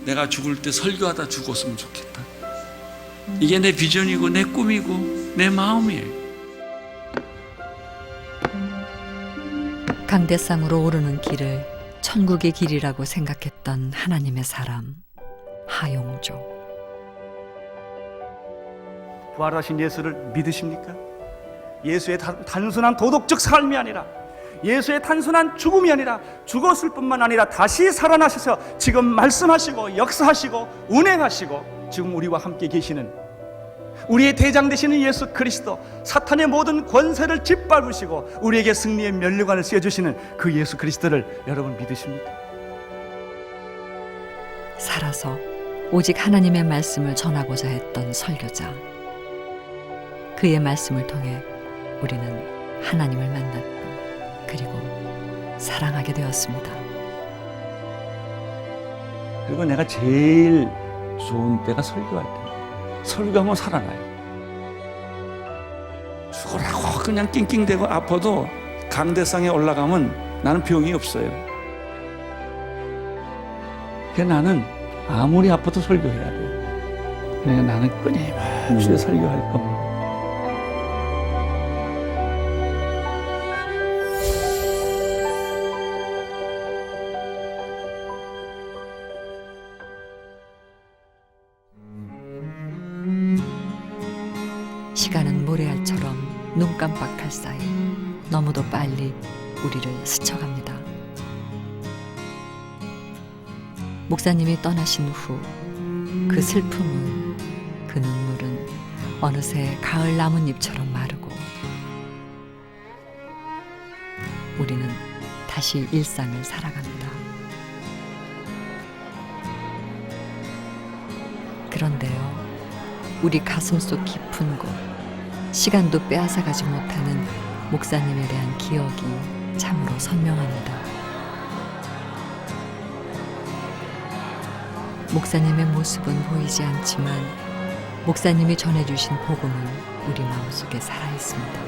내가 죽을 때 설교하다 죽었으면 좋겠다. 이게 내 비전이고 내 꿈이고 내 마음이에요. 강대상으로 오르는 길을 천국의 길이라고 생각했던 하나님의 사람 하용조. 부활하신 예수를 믿으십니까? 예수의 단순한 도덕적 삶이 아니라, 예수의 단순한 죽음이 아니라, 죽었을 뿐만 아니라 다시 살아나셔서 지금 말씀하시고 역사하시고 운행하시고 지금 우리와 함께 계시는 우리의 대장 되시는 예수 그리스도, 사탄의 모든 권세를 짓밟으시고 우리에게 승리의 면류관을 씌워주시는 그 예수 그리스도를 여러분 믿으십니까? 살아서 오직 하나님의 말씀을 전하고자 했던 설교자. 그의 말씀을 통해 우리는 하나님을 만났고 그리고 사랑하게 되었습니다. 그리고 내가 제일 좋은 때가 설교할 때. 설교하면 살아나요. 죽으라고 그냥 낑낑대고 아파도 강대상에 올라가면 나는 병이 없어요. 그래서 나는 아무리 아파도 설교해야 돼요. 그러니까 나는 끊임없이 설교할 겁니다. 시간은 모래알처럼 눈 깜빡할 사이 너무도 빨리 우리를 스쳐갑니다. 목사님이 떠나신 후 그 슬픔은, 그 눈물은 어느새 가을 나뭇잎처럼 마르고 우리는 다시 일상을 살아갑니다. 그런데요, 우리 가슴속 깊은 곳, 시간도 빼앗아가지 못하는 목사님에 대한 기억이 참으로 선명합니다. 목사님의 모습은 보이지 않지만 목사님이 전해주신 복음은 우리 마음속에 살아있습니다.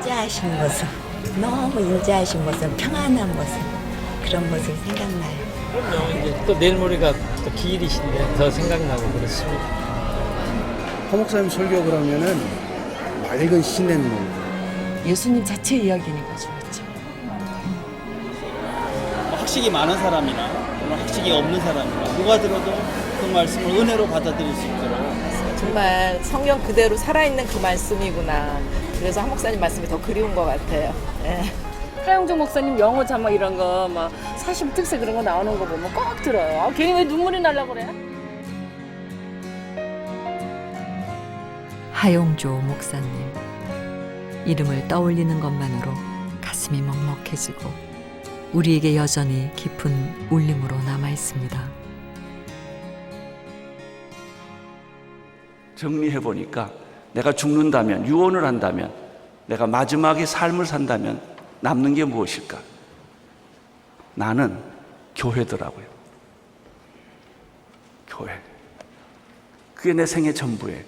인자하신 모습, 너무 인자하신 모습, 평안한 모습, 그런 모습이 생각나요. 그럼요. 이제 또 내일 모레가 또 기일이신데 더 생각나고 그렇습니다. 하 목사님 설교 그러면은 맑은 신의 눈, 예수님 자체 이야기니까 그렇죠. 학식이 많은 사람이나 또는 학식이 없는 사람이나 누가 들어도 그 말씀을 은혜로 받아들일 수 있도록 정말 성경 그대로 살아있는 그 말씀이구나. 그래서 한 목사님 말씀이 더 그리운 것 같아요. 네. 하용조 목사님 영어 자막 이런 거 막 40특세 그런 거 나오는 거 보면 꼭 들어요. 아, 괜히 왜 눈물이 나려고 그래? 하용조 목사님, 이름을 떠올리는 것만으로 가슴이 먹먹해지고 우리에게 여전히 깊은 울림으로 남아있습니다. 정리해보니까 내가 죽는다면, 유언을 한다면, 내가 마지막에 삶을 산다면 남는 게 무엇일까? 나는 교회더라고요. 교회. 그게 내 생의 전부예요.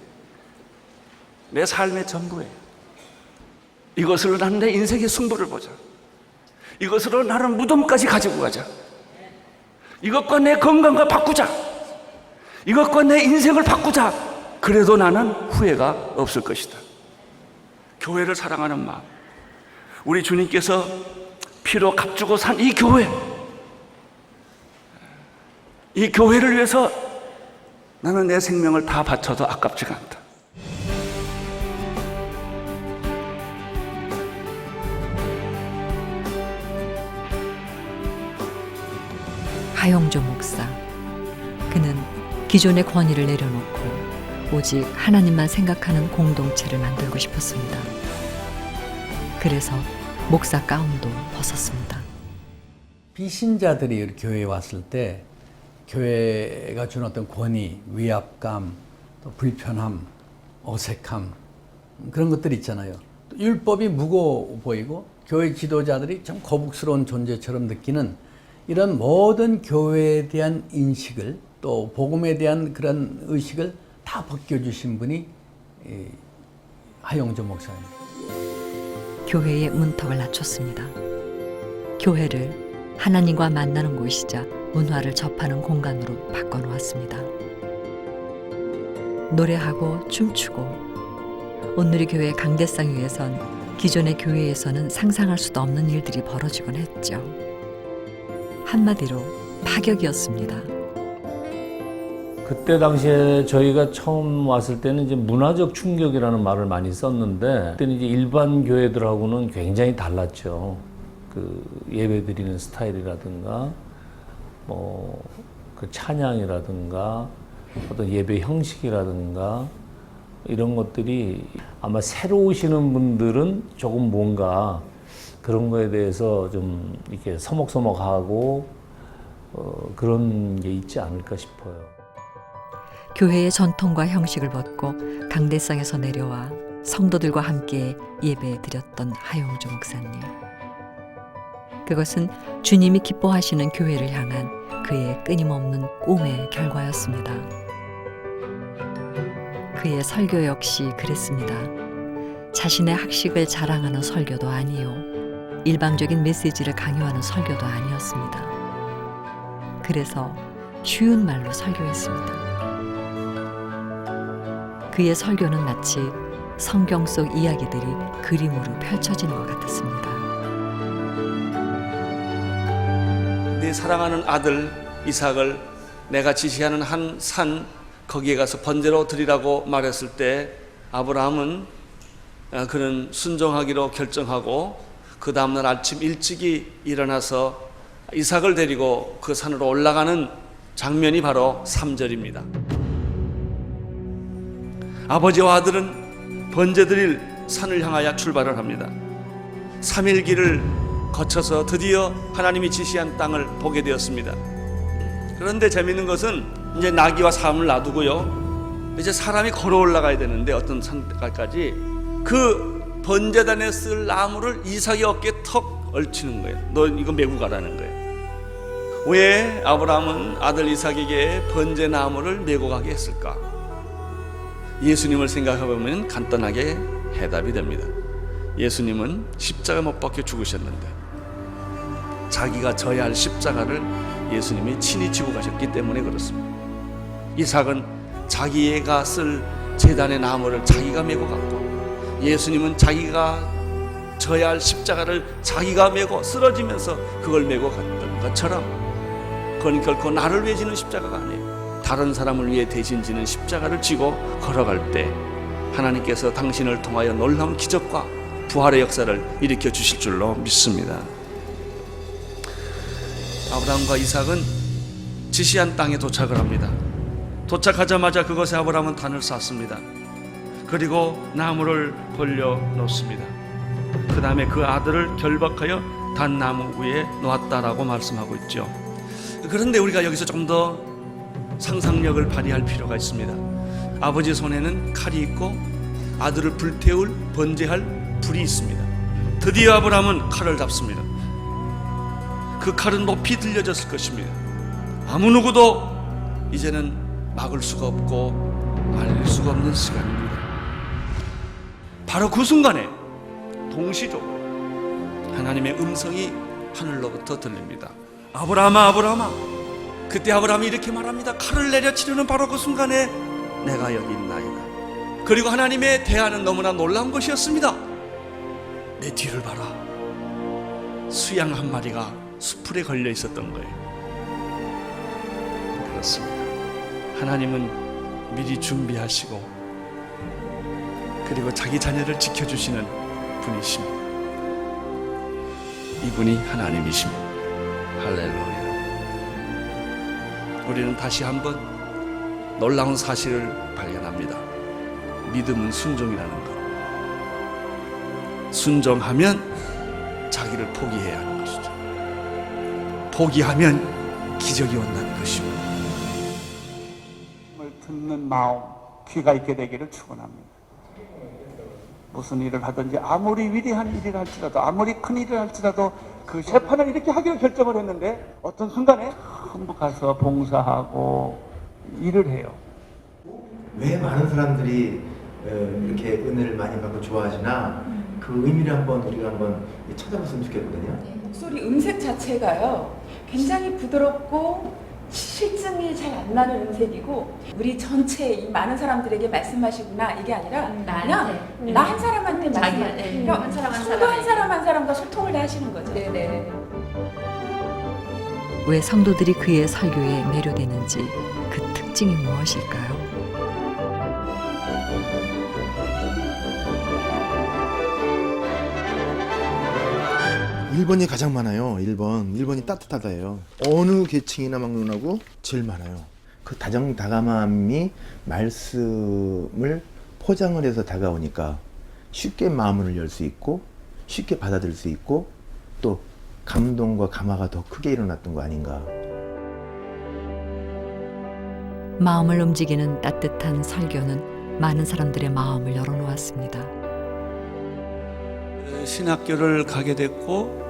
내 삶의 전부예요. 이것으로 나는 내 인생의 승부를 보자. 이것으로 나는 무덤까지 가지고 가자. 이것과 내 건강과 바꾸자. 이것과 내 인생을 바꾸자. 그래도 나는 후회가 없을 것이다. 교회를 사랑하는 마음. 우리 주님께서 피로 값주고 산 이 교회, 이 교회를 위해서 나는 내 생명을 다 바쳐도 아깝지가 않다. 하용조 목사. 그는 기존의 권위를 내려놓고 오직 하나님만 생각하는 공동체를 만들고 싶었습니다. 그래서 목사 가운도 벗었습니다. 비신자들이 교회에 왔을 때 교회가 준 어떤 권위, 위압감, 또 불편함, 어색함 그런 것들이 있잖아요. 또 율법이 무거워 보이고 교회 지도자들이 좀 거북스러운 존재처럼 느끼는 이런 모든 교회에 대한 인식을 또 복음에 대한 그런 의식을 다 벗겨주신 분이 하용조 목사입니다. 교회의 문턱을 낮췄습니다. 교회를 하나님과 만나는 곳이자 문화를 접하는 공간으로 바꿔놓았습니다. 노래하고 춤추고 온누리 교회 강대상 위에선 기존의 교회에서는 상상할 수도 없는 일들이 벌어지곤 했죠. 한마디로 파격이었습니다. 그때 당시에 저희가 처음 왔을 때는 이제 문화적 충격이라는 말을 많이 썼는데 그때는 이제 일반 교회들하고는 굉장히 달랐죠. 그 예배 드리는 스타일이라든가 뭐 그 찬양이라든가 어떤 예배 형식이라든가 이런 것들이 아마 새로 오시는 분들은 조금 뭔가 그런 거에 대해서 좀 이렇게 서먹서먹하고 그런 게 있지 않을까 싶어요. 교회의 전통과 형식을 벗고 강대상에서 내려와 성도들과 함께 예배 드렸던 하용조 목사님. 그것은 주님이 기뻐하시는 교회를 향한 그의 끊임없는 꿈의 결과였습니다. 그의 설교 역시 그랬습니다. 자신의 학식을 자랑하는 설교도 아니요, 일방적인 메시지를 강요하는 설교도 아니었습니다. 그래서 쉬운 말로 설교했습니다. 그의 설교는 마치 성경 속 이야기들이 그림으로 펼쳐지는 것 같았습니다. 네 사랑하는 아들 이삭을 내가 지시하는 한 산 거기에 가서 번제로 드리라고 말했을 때 아브라함은 그는 순종하기로 결정하고 그 다음날 아침 일찍이 일어나서 이삭을 데리고 그 산으로 올라가는 장면이 바로 3절입니다. 아버지와 아들은 번제드릴 산을 향하여 출발을 합니다. 3일 길을 거쳐서 드디어 하나님이 지시한 땅을 보게 되었습니다. 그런데 재미있는 것은 이제 나귀와 사람을 놔두고요, 이제 사람이 걸어 올라가야 되는데 어떤 산까지 그 번제단에 쓸 나무를 이삭의 어깨에 턱 얽히는 거예요. 너 이거 메고 가라는 거예요. 왜 아브라함은 아들 이삭에게 번제 나무를 메고 가게 했을까? 예수님을 생각해보면 간단하게 해답이 됩니다. 예수님은 십자가 못 박혀 죽으셨는데 자기가 져야 할 십자가를 예수님이 친히 지고 가셨기 때문에 그렇습니다. 이삭은 자기가 쓸 제단의 나무를 자기가 메고 갔고, 예수님은 자기가 져야 할 십자가를 자기가 메고 쓰러지면서 그걸 메고 갔던 것처럼 그건 결코 나를 위해 지는 십자가가 아니에요. 다른 사람을 위해 대신 지는 십자가를 지고 걸어갈 때 하나님께서 당신을 통하여 놀라운 기적과 부활의 역사를 일으켜 주실 줄로 믿습니다. 아브라함과 이삭은 지시한 땅에 도착을 합니다. 도착하자마자 그것에 아브라함은 단을 쌓습니다. 그리고 나무를 벌려 놓습니다. 그 다음에 그 아들을 결박하여 단나무 위에 놓았다라고 말씀하고 있죠. 그런데 우리가 여기서 좀 더 상상력을 발휘할 필요가 있습니다. 아버지 손에는 칼이 있고 아들을 불태울 번제할 불이 있습니다. 드디어 아브라함은 칼을 잡습니다. 그 칼은 높이 들려졌을 것입니다. 아무 누구도 이제는 막을 수가 없고 말릴 수가 없는 시간입니다. 바로 그 순간에 동시적으로 하나님의 음성이 하늘로부터 들립니다. 아브라함아, 아브라함아. 그때 아브라함이 이렇게 말합니다. 칼을 내려치려는 바로 그 순간에 내가 여기 있나이다. 그리고 하나님의 대화는 너무나 놀라운 것이었습니다. 내 뒤를 봐라. 수양 한 마리가 수풀에 걸려 있었던 거예요. 그렇습니다. 하나님은 미리 준비하시고 그리고 자기 자녀를 지켜주시는 분이십니다. 이분이 하나님이십니다. 할렐루야. 우리는 다시 한번 놀라운 사실을 발견합니다. 믿음은 순종이라는 것. 순종하면 자기를 포기해야 하는 것이죠. 포기하면 기적이 온다는 것이고. 듣는 마음, 귀가 있게 되기를 축원합니다. 무슨 일을 하든지 아무리 위대한 일을 할지라도 아무리 큰 일을 할지라도 그 재판을 이렇게 하기로 결정을 했는데 어떤 순간에 한국 가서 봉사하고 일을 해요. 왜 많은 사람들이 이렇게 은혜를 많이 받고 좋아하시나 그 의미를 한번 우리가 한번 찾아봤으면 좋겠거든요. 목소리 음색 자체가요 굉장히 부드럽고 실증이 잘 안 나는 음색이고 우리 전체 이 많은 사람들에게 말씀하시구나 이게 아니라 그냥 나 한 사람한테 말씀하시고 한 사람 한 사람과 소통을 다 하시는 거죠. 네네. 왜 성도들이 그의 설교에 매료되는지 그 특징이 무엇일까요? 일본이 가장 많아요. 일본이 따뜻하다예요. 어느 계층이나 막론하고 제일 많아요. 그 다정다감함이 말씀을 포장을 해서 다가오니까 쉽게 마음을 열 수 있고 쉽게 받아들일 수 있고 또 감동과 감화가 더 크게 일어났던 거 아닌가. 마음을 움직이는 따뜻한 설교는 많은 사람들의 마음을 열어놓았습니다. 신학교를 가게 됐고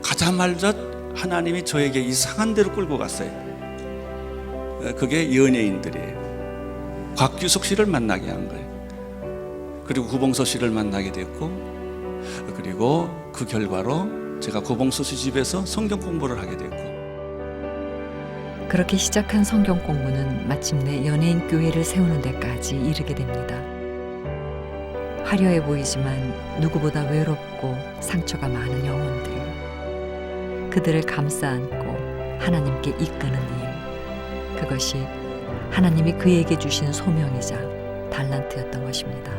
가자마자 하나님이 저에게 이상한 데로 끌고 갔어요. 그게 연예인들이에요. 곽규석 씨를 만나게 한 거예요. 그리고 구봉서 씨를 만나게 됐고 그리고 그 결과로 제가 구봉서 씨 집에서 성경 공부를 하게 됐고 그렇게 시작한 성경 공부는 마침내 연예인 교회를 세우는 데까지 이르게 됩니다. 화려해 보이지만 누구보다 외롭고 상처가 많은 영혼들. 그들을 감싸 안고 하나님께 이끄는 일. 그것이 하나님이 그에게 주신 소명이자 달란트였던 것입니다.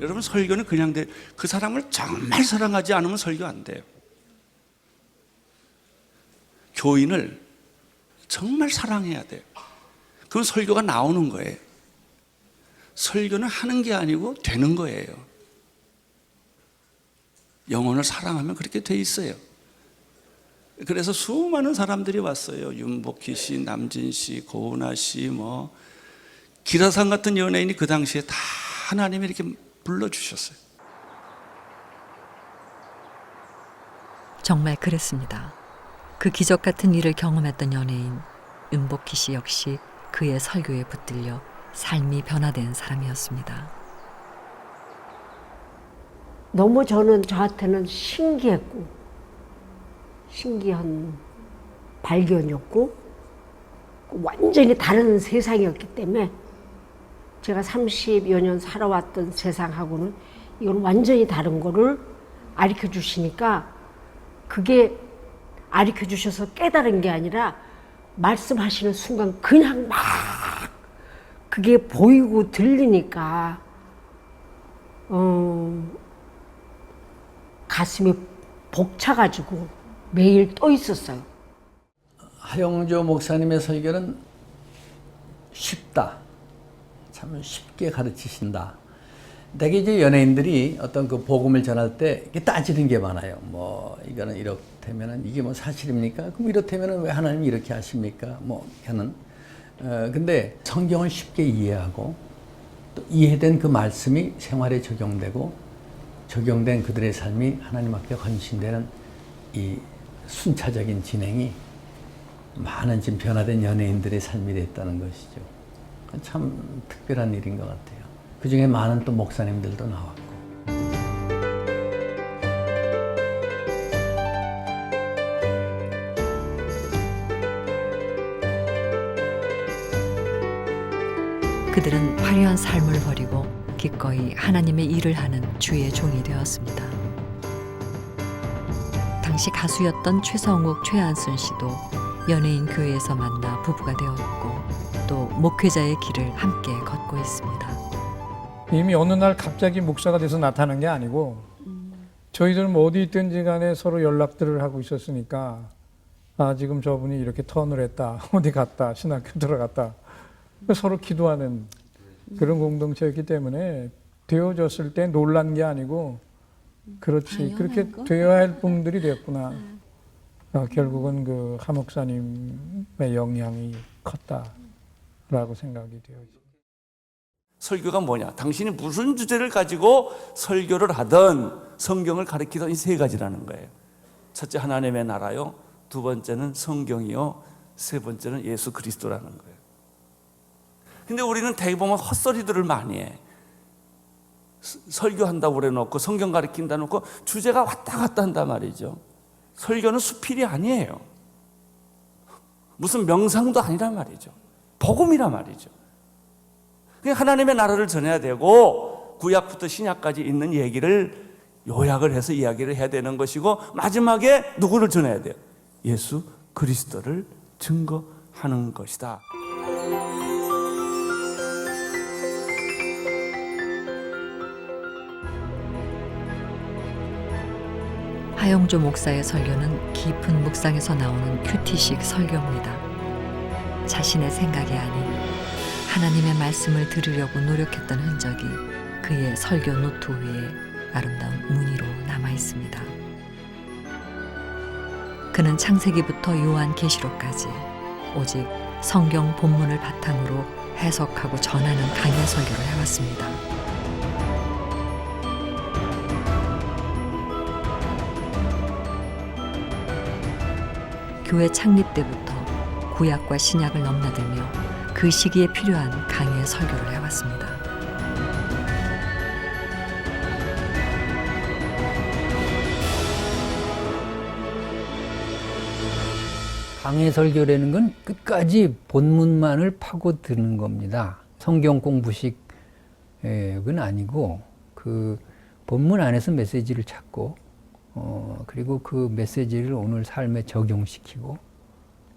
여러분 설교는 그냥 그 사람을 정말 사랑하지 않으면 설교 안 돼요. 교인을 정말 사랑해야 돼요. 그럼 설교가 나오는 거예요. 설교는 하는 게 아니고 되는 거예요. 영혼을 사랑하면 그렇게 돼 있어요. 그래서 수많은 사람들이 왔어요. 윤복희 씨, 남진 씨, 고은아 씨, 기라상 같은 연예인이 그 당시에 다 하나님이 이렇게 불러주셨어요. 정말 그랬습니다. 그 기적 같은 일을 경험했던 연예인 윤복희 씨 역시 그의 설교에 붙들려 삶이 변화된 사람이었습니다. 너무 저한테는 신기한 발견이었고 완전히 다른 세상이었기 때문에 제가 30여 년 살아왔던 세상하고는 이건 완전히 다른 거를 가르쳐 주시니까 그게 가르쳐 주셔서 깨달은 게 아니라 말씀하시는 순간 그냥 막 그게 보이고 들리니까 가슴이 벅차가지고 매일 떠 있었어요. 하영조 목사님의 설교는 쉽다. 참 쉽게 가르치신다. 되게 이제 연예인들이 어떤 그 복음을 전할 때 이게 따지는 게 많아요. 이거는 이렇다면은 이게 사실입니까? 그럼 이렇다면은 왜 하나님이 이렇게 하십니까? 하는. 근데 성경을 쉽게 이해하고 또 이해된 그 말씀이 생활에 적용되고 적용된 그들의 삶이 하나님 앞에 헌신되는 이 순차적인 진행이 많은 지금 변화된 연예인들의 삶이 됐다는 것이죠. 참 특별한 일인 것 같아요. 그 중에 많은 또 목사님들도 나왔고. 그들은 화려한 삶을 버리고 기꺼이 하나님의 일을 하는 주의 종이 되었습니다. 당시 가수였던 최성욱, 최한순 씨도 연예인 교회에서 만나 부부가 되었고 또 목회자의 길을 함께 걷고 있습니다. 이미 어느 날 갑자기 목사가 돼서 나타난 게 아니고 저희들은 어디 있든지 간에 서로 연락들을 하고 있었으니까 아, 지금 저분이 이렇게 턴을 했다, 어디 갔다, 신학교 들어갔다. 서로 기도하는 그런 공동체였기 때문에 되어졌을 때 놀란 게 아니고 그렇지, 그렇게 되어야 할 분들이 됐구나. 결국은 그 하 목사님의 영향이 컸다라고 생각이 되어요. 설교가 뭐냐? 당신이 무슨 주제를 가지고 설교를 하든 성경을 가르치든 이 세 가지라는 거예요. 첫째 하나님의 나라요, 두 번째는 성경이요, 세 번째는 예수 그리스도라는 거예요. 근데 우리는 대부분 헛소리들을 많이 해. 설교한다고 그래놓고 성경 가르친다 놓고 주제가 왔다 갔다 한단 말이죠. 설교는 수필이 아니에요. 무슨 명상도 아니란 말이죠. 복음이란 말이죠. 하나님의 나라를 전해야 되고 구약부터 신약까지 있는 얘기를 요약을 해서 이야기를 해야 되는 것이고 마지막에 누구를 전해야 돼요? 예수 그리스도를 증거하는 것이다. 하영조 목사의 설교는 깊은 묵상에서 나오는 큐티식 설교입니다. 자신의 생각이 아닌 하나님의 말씀을 들으려고 노력했던 흔적이 그의 설교 노트 위에 아름다운 무늬로 남아 있습니다. 그는 창세기부터 요한계시록까지 오직 성경 본문을 바탕으로 해석하고 전하는 강해 설교를 해왔습니다. 교회 창립 때부터 구약과 신약을 넘나들며 그 시기에 필요한 강의 설교를 해왔습니다. 강해 설교라는 건 끝까지 본문만을 파고드는 겁니다. 성경 공부식은 아니고 그 본문 안에서 메시지를 찾고 그리고 그 메시지를 오늘 삶에 적용시키고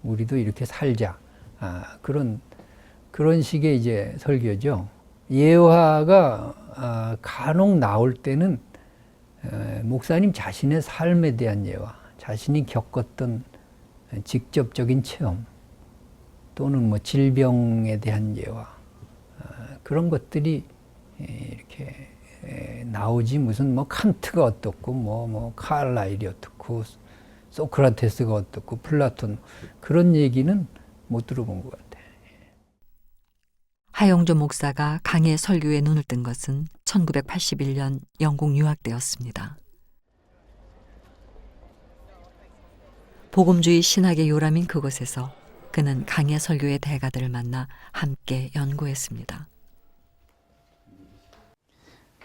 우리도 이렇게 살자. 그런 식의 이제 설교죠. 예화가 간혹 나올 때는 목사님 자신의 삶에 대한 예화, 자신이 겪었던 직접적인 체험 또는 뭐 질병에 대한 예화 그런 것들이 이렇게 나오지 무슨 뭐 칸트가 어떻고 뭐 카를라일이 어떻고 소크라테스가 어떻고 플라톤 그런 얘기는 못 들어본 것 같아요. 하영조 목사가 강해 설교에 눈을 뜬 것은 1981년 영국 유학 때였습니다. 복음주의 신학의 요람인 그곳에서 그는 강해 설교의 대가들을 만나 함께 연구했습니다.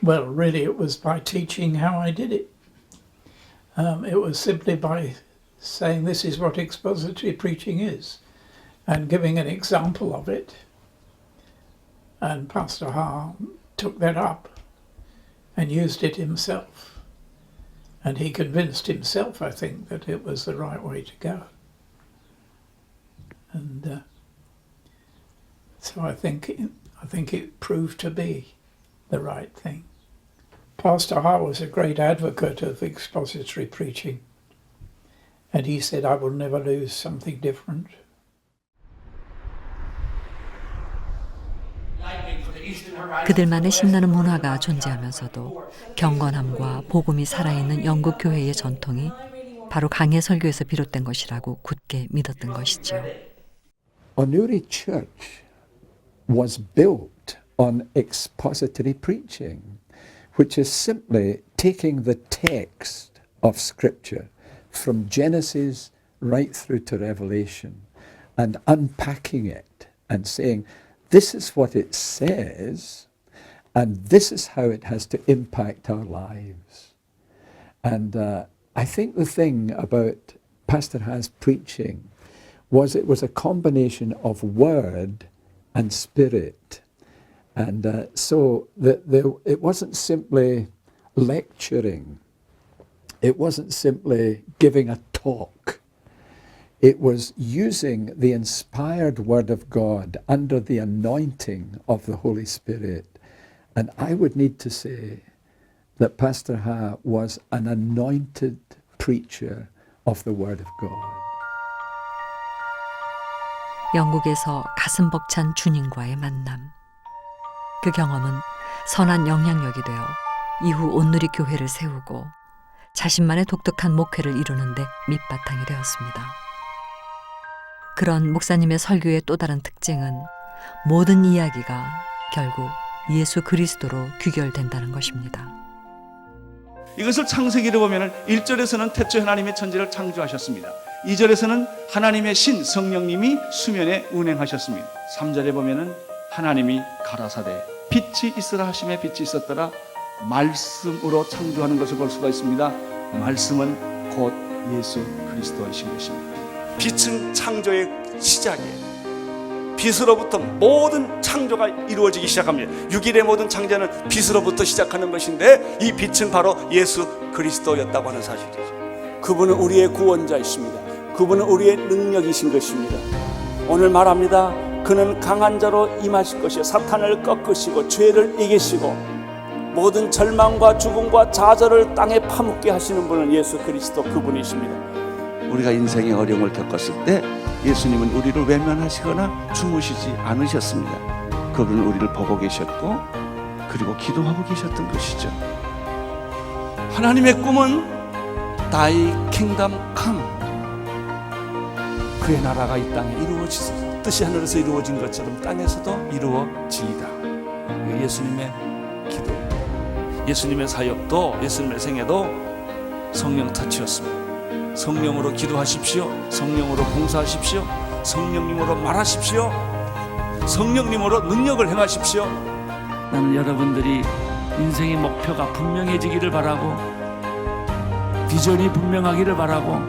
Well, really it was by teaching how I did it. It was simply by saying this is what expository preaching is and giving an example of it. And Pastor Ha took that up and used it himself. And he convinced himself, I think, that it was the right way to go. And so I think it proved to be the right thing. Pastor Ha was a great advocate of expository preaching. And he said, I will never lose something different. 그들만의 신나는 문화가 존재하면서도 경건함과 복음이 살아있는 영국 교회의 전통이 바로 강해 설교에서 비롯된 것이라고 굳게 믿었던 것이죠. Onuri Church was built on expository preaching, which is simply taking the text of Scripture from Genesis right through to Revelation and unpacking it and saying, this is what it says, and this is how it has to impact our lives. And I think the thing about Pastor Ha's preaching was it was a combination of word and spirit. And so it wasn't simply lecturing. It wasn't simply giving a talk. It was using the inspired Word of God under the anointing of the Holy Spirit. And I would need to say that Pastor Ha was an anointed preacher of the Word of God. 영국에서 가슴 벅찬 주님과의 만남. 그 경험은 선한 영향력이 되어 이후 온누리 교회를 세우고 자신만의 독특한 목회를 이루는 데 밑바탕이 되었습니다. 그런 목사님의 설교의 또 다른 특징은 모든 이야기가 결국 예수 그리스도로 귀결된다는 것입니다. 이것을 창세기를 보면 1절에서는 태초에 하나님의 천지를 창조하셨습니다. 2절에서는 하나님의 신 성령님이 수면에 운행하셨습니다. 3절에 보면 하나님이 가라사대 빛이 있으라 하심에 빛이 있었더라. 말씀으로 창조하는 것을 볼 수가 있습니다. 말씀은 곧 예수 그리스도이신 것입니다. 빛은 창조의 시작이에요. 빛으로부터 모든 창조가 이루어지기 시작합니다. 6일의 모든 창조는 빛으로부터 시작하는 것인데 이 빛은 바로 예수 그리스도였다고 하는 사실이죠. 그분은 우리의 구원자이십니다. 그분은 우리의 능력이신 것입니다. 오늘 말합니다. 그는 강한 자로 임하실 것이요 사탄을 꺾으시고 죄를 이기시고 모든 절망과 죽음과 좌절을 땅에 파묻게 하시는 분은 예수 그리스도 그분이십니다. 우리가 인생의 어려움을 겪었을 때 예수님은 우리를 외면하시거나 주무시지 않으셨습니다. 그분은 우리를 보고 계셨고 그리고 기도하고 계셨던 것이죠. 하나님의 꿈은 Thy kingdom come. 그의 나라가 이 땅에 이루어지소서. 뜻이 하늘에서 이루어진 것처럼 땅에서도 이루어지이다. 예수님의 기도, 예수님의 사역도, 예수님의 생애도 성령 터치였습니다. 성령으로 기도하십시오. 성령으로 봉사하십시오. 성령님으로 말하십시오. 성령님으로 능력을 행하십시오. 나는 여러분들이 인생의 목표가 분명해지기를 바라고 비전이 분명하기를 바라고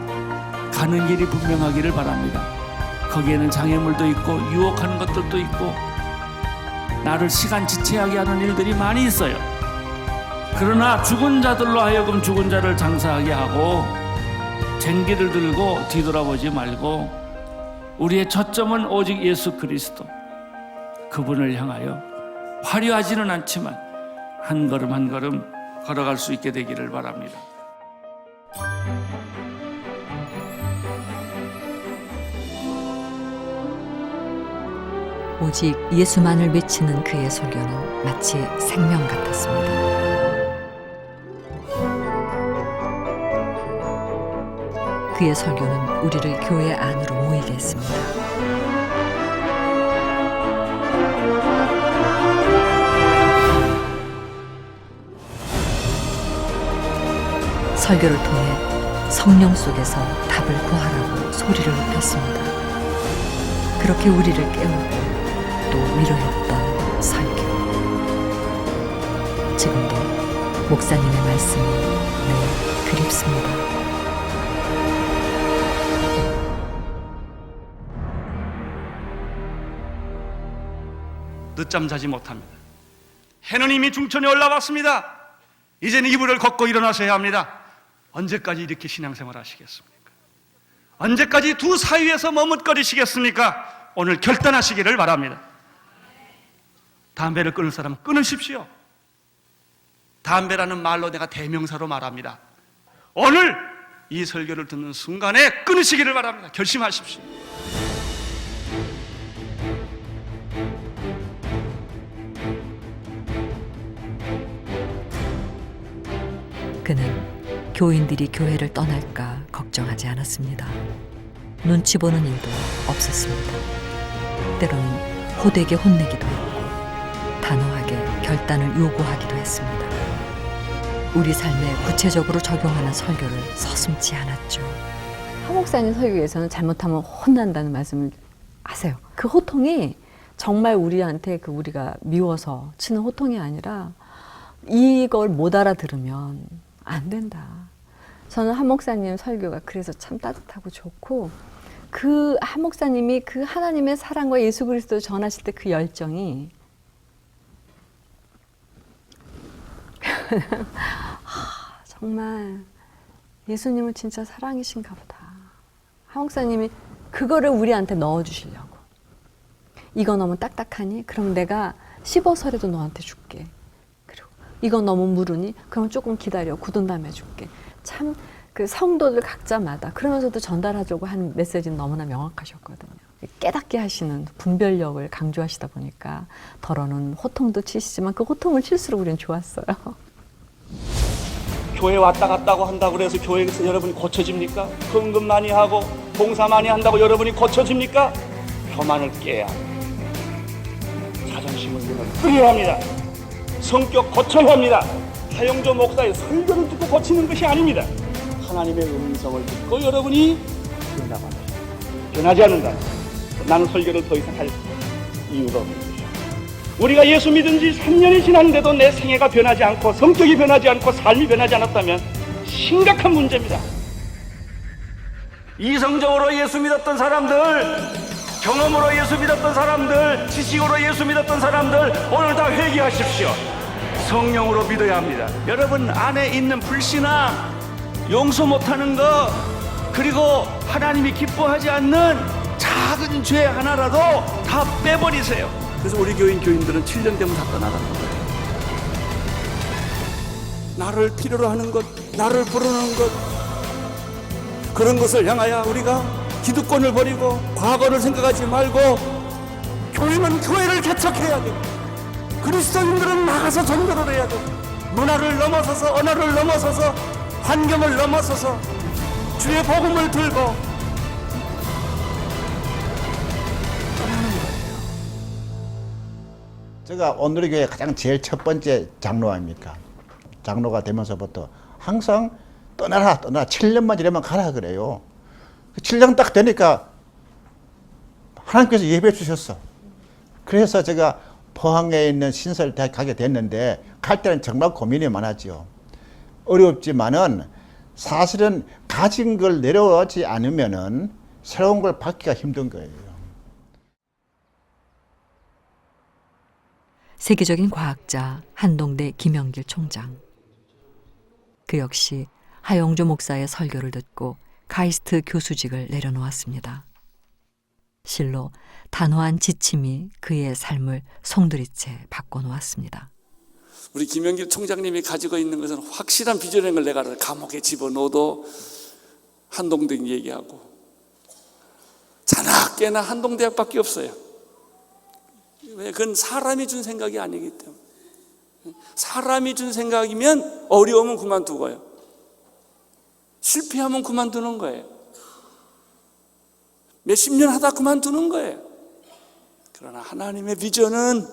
가는 길이 분명하기를 바랍니다. 거기에는 장애물도 있고 유혹하는 것들도 있고 나를 시간 지체하게 하는 일들이 많이 있어요. 그러나 죽은 자들로 하여금 죽은 자를 장사하게 하고 쟁기를 들고 뒤돌아보지 말고 우리의 초점은 오직 예수 그리스도 그분을 향하여 화려하지는 않지만 한 걸음 한 걸음 걸어갈 수 있게 되기를 바랍니다. 오직 예수만을 외치는 그의 설교는 마치 생명 같았습니다. 그의 설교는 우리를 교회 안으로 모이게 했습니다. 설교를 통해 성령 속에서 답을 구하라고 소리를 높였습니다. 그렇게 우리를 깨우고 또 위로했던 설교. 지금도 목사님의 말씀이 늘 그립습니다. 늦잠 자지 못합니다. 해는 이미 중천에 올라왔습니다. 이제는 이불을 걷고 일어나셔야 합니다. 언제까지 이렇게 신앙생활 하시겠습니까? 언제까지 두 사이에서 머뭇거리시겠습니까? 오늘 결단하시기를 바랍니다. 담배를 끊을 사람은 끊으십시오. 담배라는 말로 내가 대명사로 말합니다. 오늘 이 설교를 듣는 순간에 끊으시기를 바랍니다. 결심하십시오. 그는 교인들이 교회를 떠날까 걱정하지 않았습니다. 눈치 보는 일도 없었습니다. 때로는 호되게 혼내기도 했고 단호하게 결단을 요구하기도 했습니다. 우리 삶에 구체적으로 적용하는 설교를 서슴지 않았죠. 하 목사님 설교에서는 잘못하면 혼난다는 말씀을 하세요. 그 호통이 정말 우리한테 그 우리가 미워서 치는 호통이 아니라 이걸 못 알아들으면 안 된다. 저는 하 목사님 설교가 그래서 참 따뜻하고 좋고 그 하 목사님이 그 하나님의 사랑과 예수 그리스도를 전하실 때 그 열정이 정말 예수님은 진짜 사랑이신가 보다. 하 목사님이 그거를 우리한테 넣어주시려고. 이거 너무 딱딱하니? 그럼 내가 씹어서라도 너한테 줄게. 그리고 이거 너무 무르니? 그럼 조금 기다려. 굳은 다음에 줄게. 참 그 성도들 각자마다 그러면서도 전달하려고 한 메시지는 너무나 명확하셨거든요. 깨닫게 하시는 분별력을 강조하시다 보니까 덜어는 호통도 치시지만 그 호통을 칠수록 우리는 좋았어요. 교회 왔다 갔다고 한다고 그래서 교회에서 여러분이 고쳐집니까? 헌금 많이 하고 봉사 많이 한다고 여러분이 고쳐집니까? 교만을 깨야 합니다. 자존심을 끊어야 합니다. 성격 고쳐야 합니다. 하영조 목사의 설교를 듣고 고치는 것이 아닙니다. 하나님의 음성을 듣고 여러분이 변하지 않는다. 나는 설교를 더 이상 할 이유가 없는 것이다. 우리가 예수 믿은 지 3년이 지났는데도 내 생애가 변하지 않고 성격이 변하지 않고 삶이 변하지 않았다면 심각한 문제입니다. 이성적으로 예수 믿었던 사람들, 경험으로 예수 믿었던 사람들, 지식으로 예수 믿었던 사람들 오늘 다 회개하십시오. 성령으로 믿어야 합니다. 여러분 안에 있는 불신앙, 용서 못하는 것, 그리고 하나님이 기뻐하지 않는 작은 죄 하나라도 다 빼버리세요. 그래서 우리 교인 교인들은 7년 되면 다 떠나가는 거예요. 나를 필요로 하는 것, 나를 부르는 것, 그런 것을 향하여 우리가 기득권을 버리고 과거를 생각하지 말고 교회는 교회를 개척해야 돼요. 그리스도인들은 나가서 전도를 해야 돼요. 문화를 넘어서서, 언어를 넘어서서, 환경을 넘어서서 주의 복음을 들고 떠나는 거예요. 제가 오늘의 교회 가장 제일 첫 번째 장로 아닙니까? 장로가 되면서부터 항상 떠나라 7년만 지나면 가라 그래요. 7년 딱 되니까 하나님께서 예배해 주셨어. 그래서 제가 포항에 있는 신설대학 가게 됐는데 갈 때는 정말 고민이 많았죠. 어렵지만은 사실은 가진 걸 내려오지 않으면은 새로운 걸 받기가 힘든 거예요. 세계적인 과학자 한동대 김영길 총장. 그 역시 하영조 목사의 설교를 듣고 카이스트 교수직을 내려놓았습니다. 실로 단호한 지침이 그의 삶을 송두리째 바꿔놓았습니다. 우리 김영길 총장님이 가지고 있는 것은 확실한 비전인 걸 내가 감옥에 집어넣어도 한동대 얘기하고 자나깨나 한동대학밖에 없어요. 왜? 그건 사람이 준 생각이 아니기 때문에. 사람이 준 생각이면 어려우면 그만두고요. 실패하면 그만두는 거예요. 몇십 년 하다 그만두는 거예요. 그러나 하나님의 비전은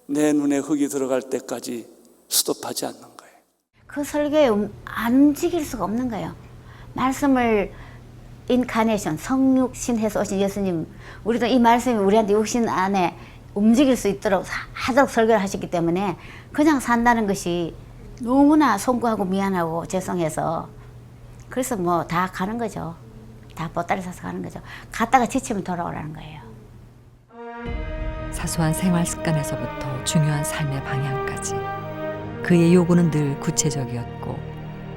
내 눈에 흙이 들어갈 때까지 스톱하지 않는 거예요. 그 설교에 안 움직일 수가 없는 거예요. 말씀을 인카네이션, 성육신해서 오신 예수님, 우리도 이 말씀이 우리한테 육신 안에 움직일 수 있도록 하도록 설교를 하셨기 때문에 그냥 산다는 것이 너무나 송구하고 미안하고 죄송해서 그래서 뭐 다 가는 거죠. 다 보따리 싸서 가는 거죠. 갔다가 지치면 돌아오라는 거예요. 사소한 생활 습관에서부터 중요한 삶의 방향까지 그의 요구는 늘 구체적이었고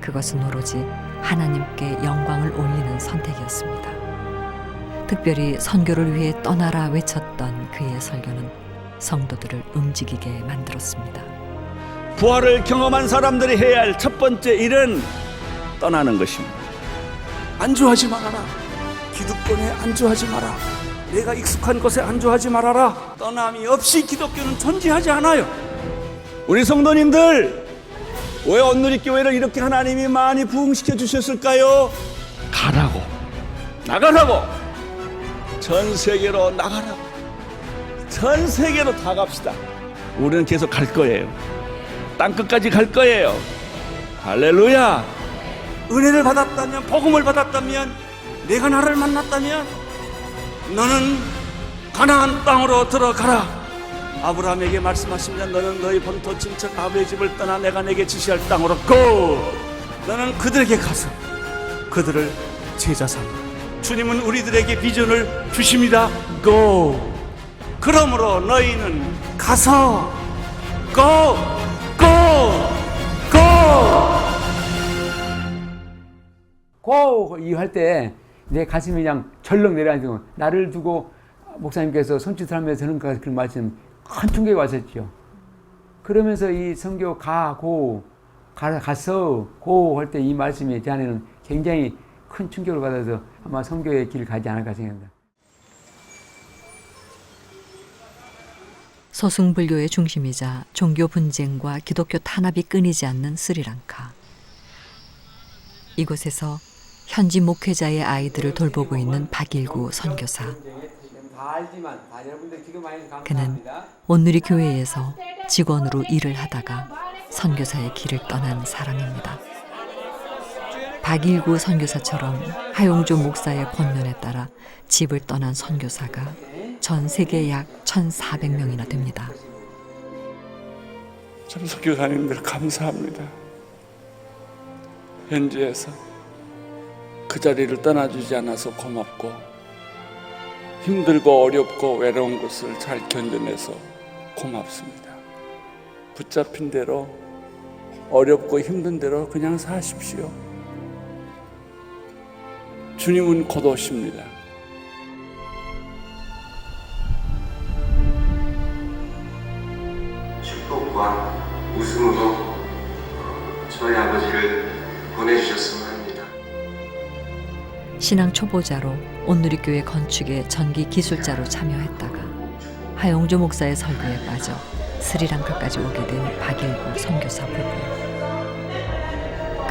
그것은 오로지 하나님께 영광을 올리는 선택이었습니다. 특별히 선교를 위해 떠나라 외쳤던 그의 설교는 성도들을 움직이게 만들었습니다. 부활을 경험한 사람들이 해야 할 첫 번째 일은 떠나는 것입니다. 안주하지 말아라. 기득권에 안주하지 마라. 내가 익숙한 것에 안주하지 말아라. 떠남이 없이 기독교는 존재하지 않아요. 우리 성도님들, 왜 온누리교회를 이렇게 하나님이 많이 부흥시켜 주셨을까요? 가라고, 나가라고, 전 세계로 나가라고, 전 세계로 다 갑시다. 우리는 계속 갈 거예요. 땅끝까지 갈 거예요. 할렐루야. 은혜를 받았다면, 복음을 받았다면, 내가 나를 만났다면 너는 가나안 땅으로 들어가라. 아브라함에게 말씀하십니다. 너는 너희 본토 친척 아버지의 집을 떠나 내가 내게 지시할 땅으로 고! 너는 그들에게 가서 그들을 제자 삼아. 주님은 우리들에게 비전을 주십니다. 고! 그러므로 너희는 가서 고! 고! 고! 고! 이 할 때 내 가슴이 그냥 절렁 내려앉고 나를 두고 목사님께서 손짓을 하면서 하는 그런 말씀 큰 충격이 왔었죠. 그러면서 이 선교 가서 고 할 때 이 말씀이 제 안에는 굉장히 큰 충격을 받아서 아마 선교의 길을 가지 않을까 생각합니다. 서승불교의 중심이자 종교 분쟁과 기독교 탄압이 끊이지 않는 스리랑카. 이곳에서 현지 목회자의 아이들을 돌보고 있는 박일구 선교사. 그는 온누리 교회에서 직원으로 일을 하다가 선교사의 길을 떠난 사람입니다. 박일구 선교사처럼 하용조 목사의 권면에 따라 집을 떠난 선교사가 전 세계 약 1,400명이나 됩니다. 참 선교사님들 감사합니다. 현지에서 그 자리를 떠나주지 않아서 고맙고, 힘들고 어렵고 외로운 것을 잘 견뎌내서 고맙습니다. 붙잡힌 대로, 어렵고 힘든 대로 그냥 사십시오. 주님은 곧 오십니다. 축복과 웃음으로 저희 아버지를 보내주셨으면 합니다. 신앙 초보자로 온누리교회 건축에 전기 기술자로 참여했다가 하용조 목사의 설교에 빠져 스리랑카까지 오게 된 박일구 선교사 부부.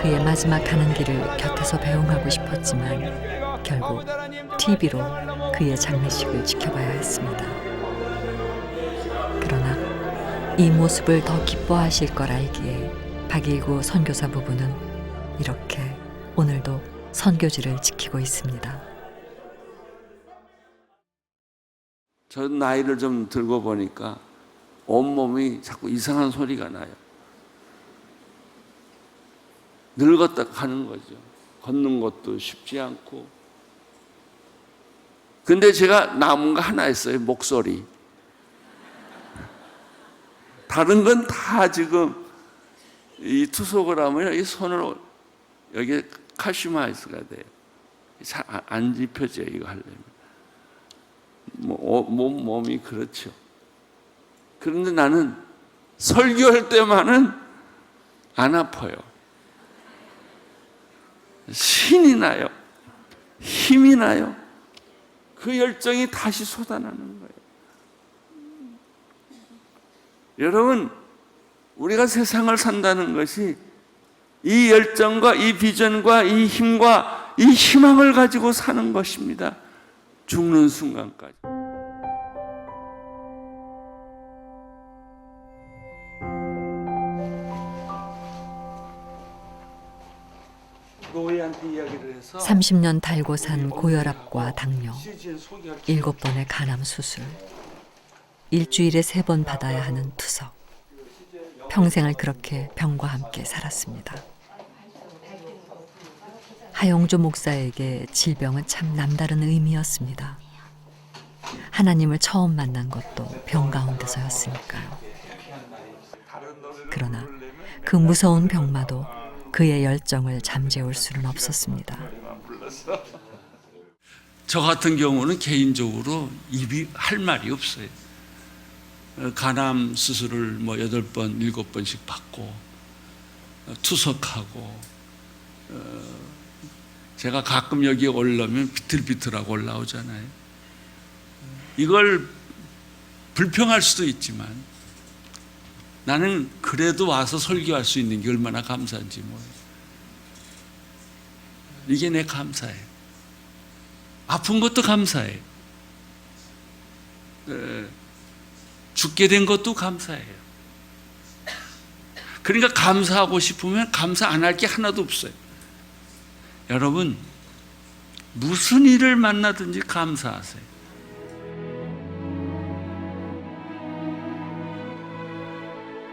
그의 마지막 가는 길을 곁에서 배웅하고 싶었지만 결국 TV로 그의 장례식을 지켜봐야 했습니다. 그러나 이 모습을 더 기뻐하실 걸 알기에 박일구 선교사 부부는 이렇게 오늘도 선교지를 지키고 있습니다. 저 나이를 좀 들고 보니까 온몸이 자꾸 이상한 소리가 나요. 늙었다 가는 거죠. 걷는 것도 쉽지 않고. 근데 제가 남은 거 하나 있어요. 목소리. 다른 건 다 지금 이 투석을 하면 이 손을 여기에 칼슘아이스가 돼요. 잘 안 짚혀져요. 이거 하려면. 몸이 그렇죠. 그런데 나는 설교할 때만은 안 아파요. 신이 나요. 힘이 나요. 그 열정이 다시 쏟아나는 거예요. 여러분, 우리가 세상을 산다는 것이 이 열정과 이 비전과 이 힘과 이 희망을 가지고 사는 것입니다. 죽는 순간까지. 노예한테 이야기를 해서 30년 달고 산 고혈압과 당뇨, 7번의 간암 수술, 일주일에 3번 받아야 하는 투석. 평생을 그렇게 병과 함께 살았습니다. 하용조 목사에게 질병은 참 남다른 의미였습니다. 하나님을 처음 만난 것도 병 가운데서였으니까요. 그러나 그 무서운 병마도 그의 열정을 잠재울 수는 없었습니다. 저 같은 경우는 개인적으로 입이 할 말이 없어요. 간암 수술을 8번, 7번씩 받고 투석하고 제가 가끔 여기 올라오면 비틀비틀하고 올라오잖아요. 이걸 불평할 수도 있지만 나는 그래도 와서 설교할 수 있는 게 얼마나 감사한지 몰라요. 이게 내 감사예요. 아픈 것도 감사해요. 죽게 된 것도 감사해요. 그러니까 감사하고 싶으면 감사 안 할 게 하나도 없어요. 여러분, 무슨 일을 만나든지 감사하세요.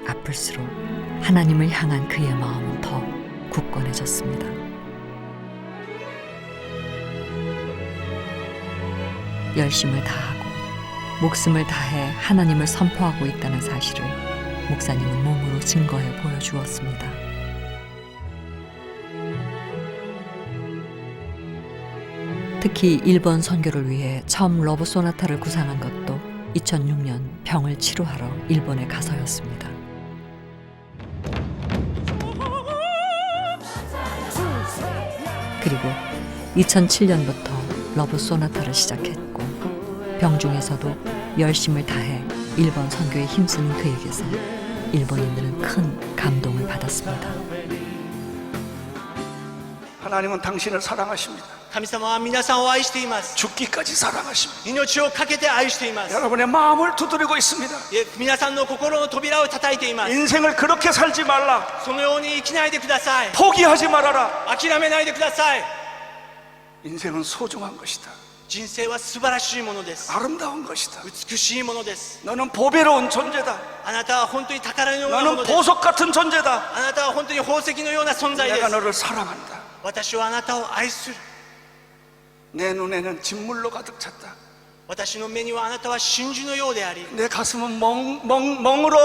아플수록 하나님을 향한 그의 마음은 더 굳건해졌습니다. 열심을 다하고 목숨을 다해 하나님을 선포하고 있다는 사실을 목사님은 몸으로 증거해 보여주었습니다. 특히 일본 선교를 위해 처음 러브 소나타를 구상한 것도 2006년 병을 치료하러 일본에 가서였습니다. 그리고 2007년부터 러브 소나타를 시작했고 병 중에서도 열심을 다해 일본 선교에 힘쓰는 그에게서 일본인들은 큰 감동을 받았습니다. 하나님은 당신을 사랑하십니다. 神様は皆さんを愛しています。 죽기까지 사랑하십니다. 命を懸けて愛しています。 여러분의 마음을 두드리고 있습니다. 皆さんの心の扉を叩いています。 인생을 그렇게 살지 말라. そのように生きないでください。 포기하지 말아라. 諦めないでください。 인생은 소중한 것이다. 人生は素晴らしいものです。 아름다운 것이다. 美しいものです。 너는 보배로운 존재다. あなたは本当に宝のようなもの 너는 です。 보석 같은 존재다. あなたは本当に宝石のような存在で 내가 す。 너를 사랑한다. 私はあなたを愛する。 내 눈에는 진물로 가득 찼다. 私の目にはあなたは真珠のようであり、 내 가슴은 멍으로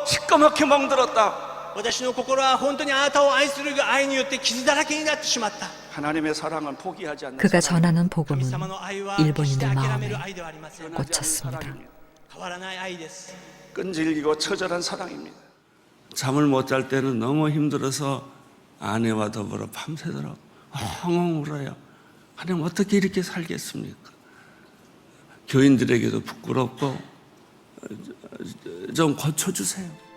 시꺼멓게 멍들었다. 私の心は本当にあなたを愛する愛によって傷だらけになってしまった。 하나님의 사랑은 포기하지 않는 그가 사랑. 전하는 복음은 일본인들 마음에 꽂혔습니다. 変わらない愛です。 끈질기고 처절한 사랑입니다. 잠을 못 잘 때는 너무 힘들어서 아내와 더불어 밤새도록 엉엉 울어요. 하나님 어떻게 이렇게 살겠습니까? 교인들에게도 부끄럽고 좀 고쳐주세요.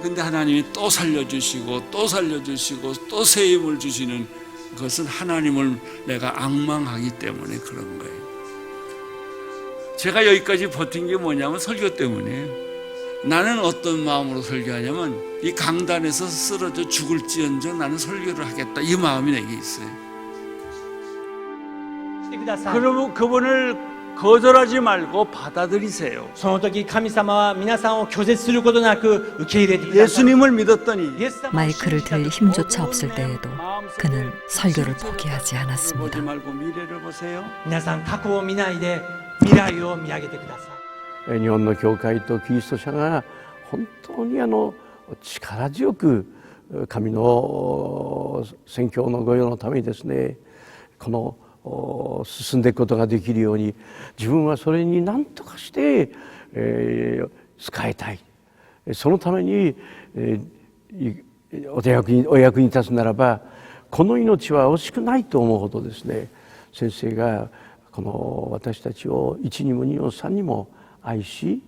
근데 하나님이 또 살려주시고 또 살려주시고 또 새 힘을 주시는 그것은 하나님을 내가 앙망하기 때문에 그런 거예요. 제가 여기까지 버틴 게 뭐냐면 설교 때문이에요. 나는 어떤 마음으로 설교하냐면 이 강단에서 쓰러져 죽을지언정 나는 설교를 하겠다, 이 마음이 내게 있어요. 그러면 그분을 거절하지 말고 받아들이세요. その時神様は皆さんを拒絶することなく受け入れてください。 예수님을 믿었더니 마이크를 들 힘조차 없을 때에도 그는 설교를 포기하지 않았습니다. 보지 말고 미래를 보세요. 皆さん過去を見ないで未来を見上げてください。日本の教会とキリスト者が本当に力強く神の宣教の御用のためにですね、この進んでいくことができるように自分はそれに何とかして、使いたい。そのために、お役に立つならばこの命は惜しくないと思うほどですね、先生がこの私たちを1にも2にも3にも愛し、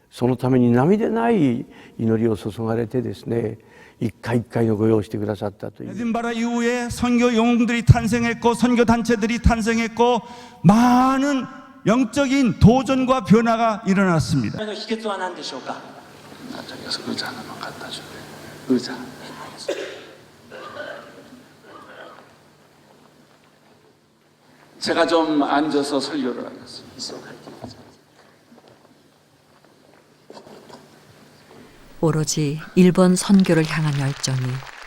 そのために涙ない祈りを注がれてですね、一回一回のご用意してくださったという。 에딘바라 이후에 선교 영웅들이 탄생했고 선교 단체들이 탄생했고 많은 영적인 도전과 변화가 일어났습니다. その秘訣は何でしょうか。 저기서 의자 하나만 갖다 줄래? 의자. 제가 좀 앉아서 설교를 하겠습니다. 오로지 일본 선교를 향한 열정이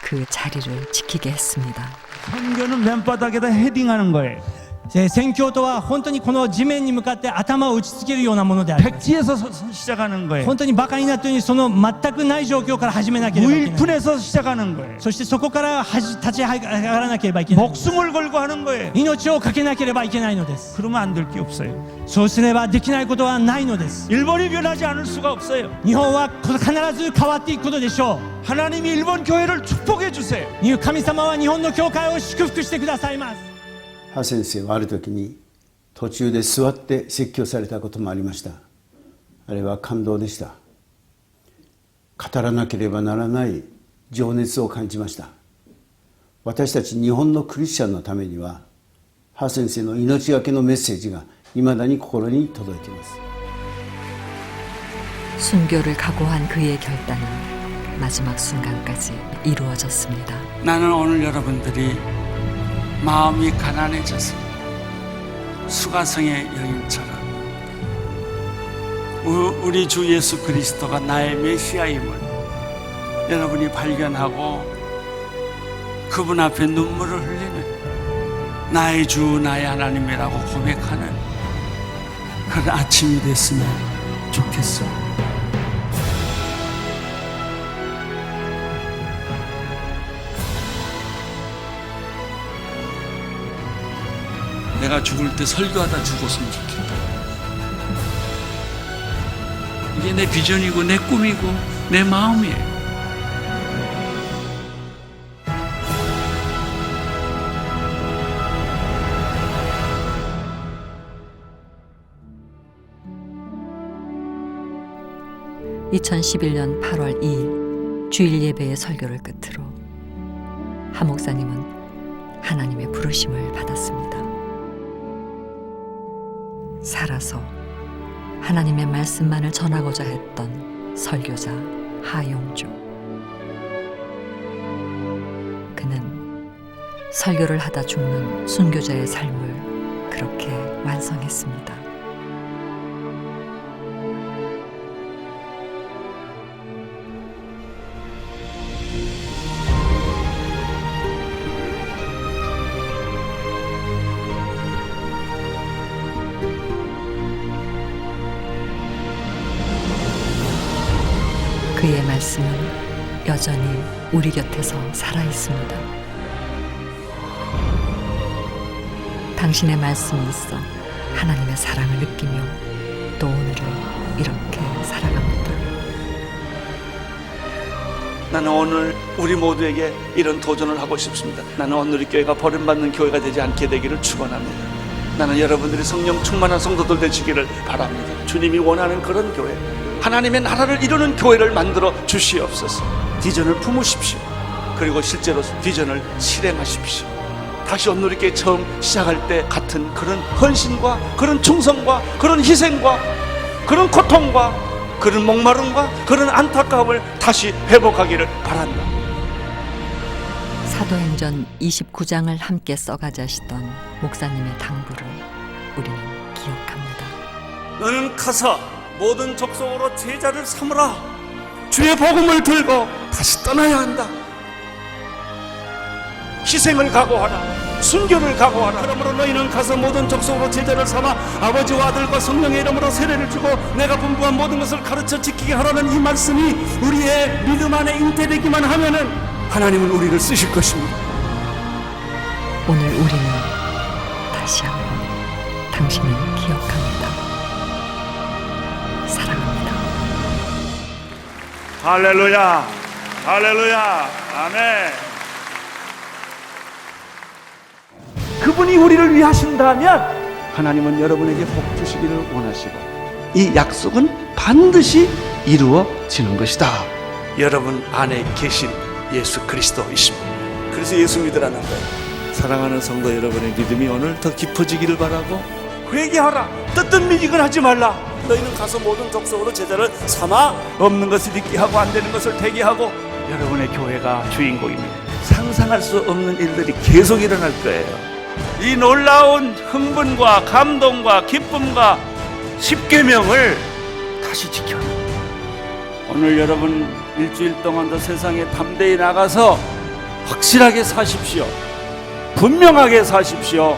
그 자리를 지키게 했습니다. 선교는 맨바닥에다 헤딩하는 거예요. 宣教とは本当にこの地面に向かって頭を打ちつけるようなものであります。 백지에서 시작하는 거예요. 本当にバカになったようにその全くない状況から始めなければいけない。 무일푼에서 시작하는 거예요. そしてそこから立ち上がらなければいけない。 목숨을 걸고 하는 거예요. 命を懸けなければいけないのです。 그러면 안 될 게 없어요. そうすればできないことはないのです。 일본이 변하지 않을 수가 없어요. 日本は必ず変わっていくことでしょう。 하나님이 일본 교회를 축복해 주세요. 神様は日本の教会を祝福してくださいます。 ハ先生はある時に途中で座って説教されたこともありました。あれは感動でした。語らなければならない情熱を感じました。私たち日本のクリスチャンのためにはハ先生の命がけのメッセージがいまだに心に届いています。 순교를 각오한 그의 결단은 마지막 순간까지 이루어졌습니다. 나는 오늘 여러분들이 마음이 가난해져서 수가성의 여인처럼 우리 주 예수 그리스도가 나의 메시아임을 여러분이 발견하고 그분 앞에 눈물을 흘리는 나의 주 나의 하나님이라고 고백하는 그런 아침이 됐으면 좋겠어요. 내가 죽을 때 설교하다 죽었으면 좋겠다. 이게 내 비전이고 내 꿈이고 내 마음이에요. 2011년 8월 2일 주일 예배의 설교를 끝으로 하 목사님은 하나님의 부르심을 받았습니다. 살아서 하나님의 말씀만을 전하고자 했던 설교자 하용조. 그는 설교를 하다 죽는 순교자의 삶을 그렇게 완성했습니다. 그의 말씀은 여전히 우리 곁에서 살아 있습니다. 당신의 말씀이 있어 하나님의 사랑을 느끼며 또 오늘을 이렇게 살아갑니다. 나는 오늘 우리 모두에게 이런 도전을 하고 싶습니다. 나는 오늘 이 교회가 버림받는 교회가 되지 않게 되기를 축원합니다. 나는 여러분들이 성령 충만한 성도들 되시기를 바랍니다. 주님이 원하는 그런 교회, 하나님의 나라를 이루는 교회를 만들어 주시옵소서. 비전을 품으십시오. 그리고 실제로 비전을 실행하십시오. 다시 온누리교회 처음 시작할 때 같은 그런 헌신과 그런 충성과 그런 희생과 그런 고통과 그런 목마름과 그런 안타까움을 다시 회복하기를 바란다. 사도행전 29장을 함께 써가자시던 목사님의 당부를 우리는 기억합니다. 너는 가서 모든 족속으로 제자를 삼으라. 주의 복음을 들고 다시 떠나야 한다. 희생을 각오하라. 순교를 각오하라. 그러므로 너희는 가서 모든 족속으로 제자를 삼아 아버지와 아들과 성령의 이름으로 세례를 주고 내가 분부한 모든 것을 가르쳐 지키게 하라는 이 말씀이 우리의 믿음 안에 잉태되기만 하면은 하나님은 우리를 쓰실 것입니다. 오늘 우리는 다시 한번 당신을 기억합니다. 사랑합니다. 할렐루야, 할렐루야, 아멘. 그분이 우리를 위하신다면 하나님은 여러분에게 복 주시기를 원하시고 이 약속은 반드시 이루어지는 것이다. 여러분 안에 계신 예수 그리스도이십니다. 그래서 예수 믿으라는 거예요. 사랑하는 성도 여러분의 믿음이 오늘 더 깊어지기를 바라고 회개하라. 뜨뜻미지근하지 말라. 너희는 가서 모든 족속으로 제자를 삼아 없는 것을 있게 하고 안 되는 것을 되게 하고. 여러분의 교회가 주인공입니다. 상상할 수 없는 일들이 계속 일어날 거예요. 이 놀라운 흥분과 감동과 기쁨과 십계명을 다시 지켜라. 오늘 여러분 일주일 동안도 세상에 담대히 나가서 확실하게 사십시오. 분명하게 사십시오.